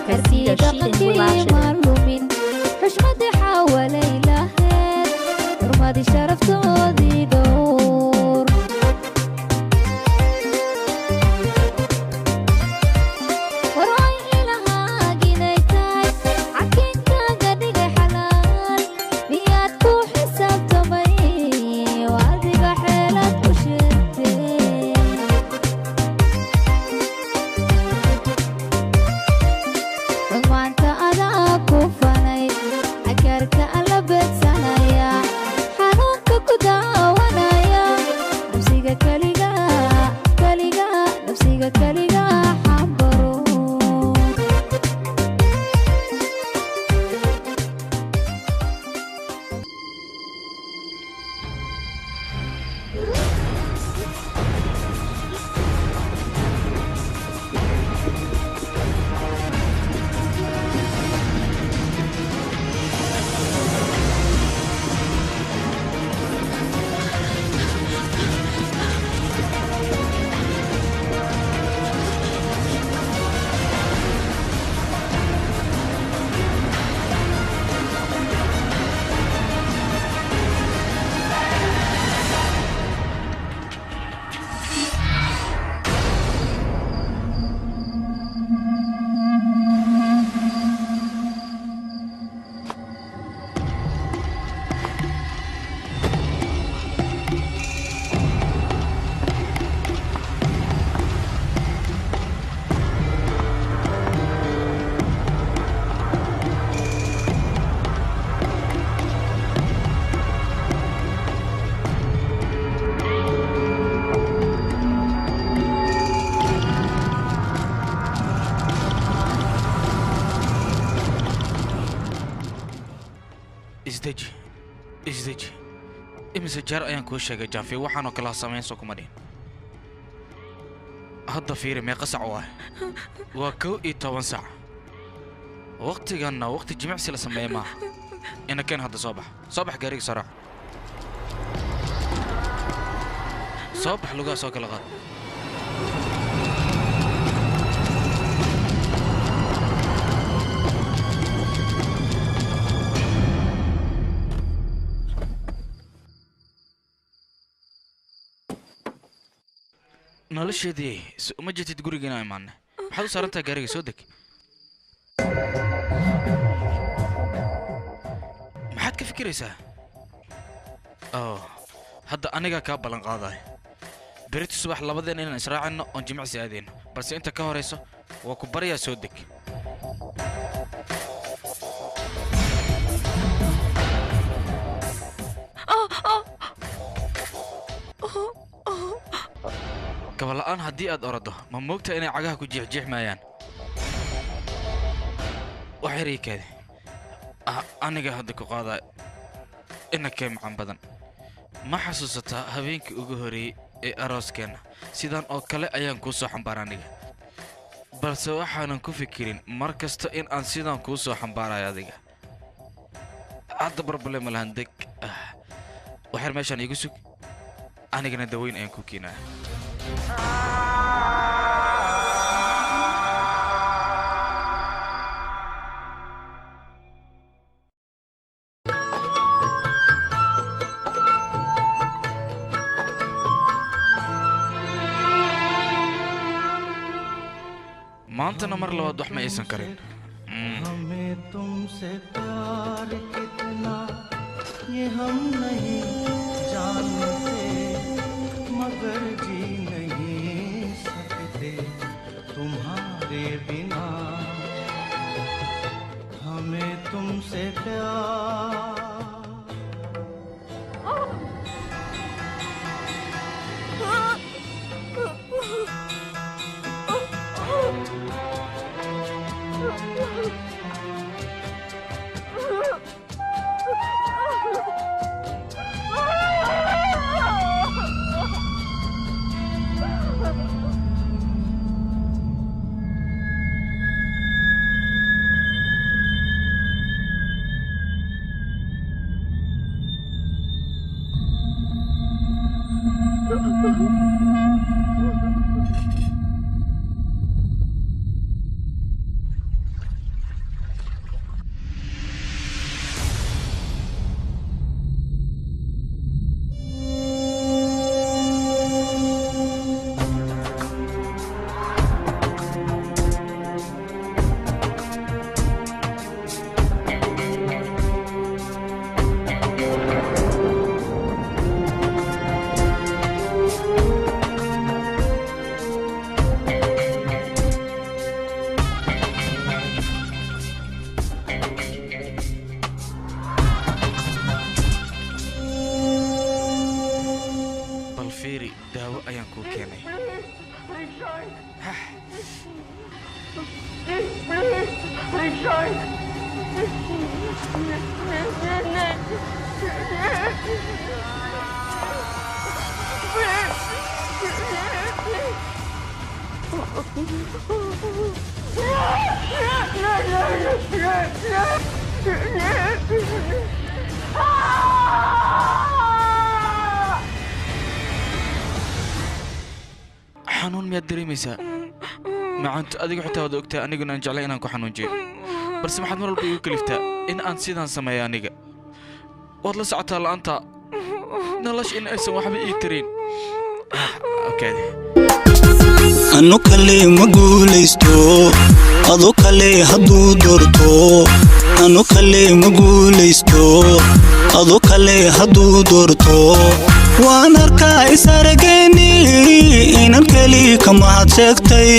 هرسي دقنكي معلومين حشمتي حوالي لهيد رمادي شرفتودي دور وراي إلها جينيتاي عكين كاقدق حلال مياد كو حساب تمي وادق حيلات وشتي وانت أنا كوفاني أكرك ألا بتسانيا حنونك كداوانيا نفسيك كاليغا كاليغا نفسيك كاليغا حبرو isdeji imise jeer ayaan kuu sheegay jaafi waxaanoo kala samaynso kuma dhihin hadda fiiri meeqa sac waa 11 sac waqtiganna waqti jimicsi la sameeyo maaha ina keen hadda soo bax gaariga soo raac soo bax lugaa soo kala qaad nolosheedii uma jeetid gurigeena imaanay maxaad u saarantahay gaariga soo deg maxaad ka fikiraysaa hadda aniga kaa ballan qaadaay berito subax labadeena inaan israacino oon jimicsi aadayno balse inta ka horayso waa ku baryaa soo deg gabala'aan haddii aad orado ma moogta inay cagaha ku jeexjeexmayaan wax yaraykaadi aniga hadda ku qaadaa ina kee macan badan ma xasuusataa habeenkii ugu horeeyey ee arooskeenna sidaan oo kale ayaan kuu soo xambaara aniga balse waxaanan ku fikirin mar kasta in aan sidaan kuu soo xambaarayo adiga hadda barbale ma lahan deg waxyar meeshaan iigu sug anigana daweyn ayaan ku keenaa maantana mar labaad wax ma aysan karin हमें तुमसे प्यार कितना ये हम नहीं जानते मगर जी नहीं सकते तुम्हारे बिना हमें तुमसे प्यार fiiri daawo ayaan kuu keenay xanuun miyaad dareemaysaa macaantu adigu xitaa wada ogtaa aniguna aan jeclay inaan ku xanuunjiyo balse maxaad mar walba igu kaliftaa in aan sidaan sameeyo aniga waad la socotaa la'aanta nolosha in aysan waxba ii tarin anu kale ma guulaysto adu kale hadduu doorto anu kale ma guulaysto adu kale hadduu doorto waan arkaa isaragayni inan keli ka mahad sheegtay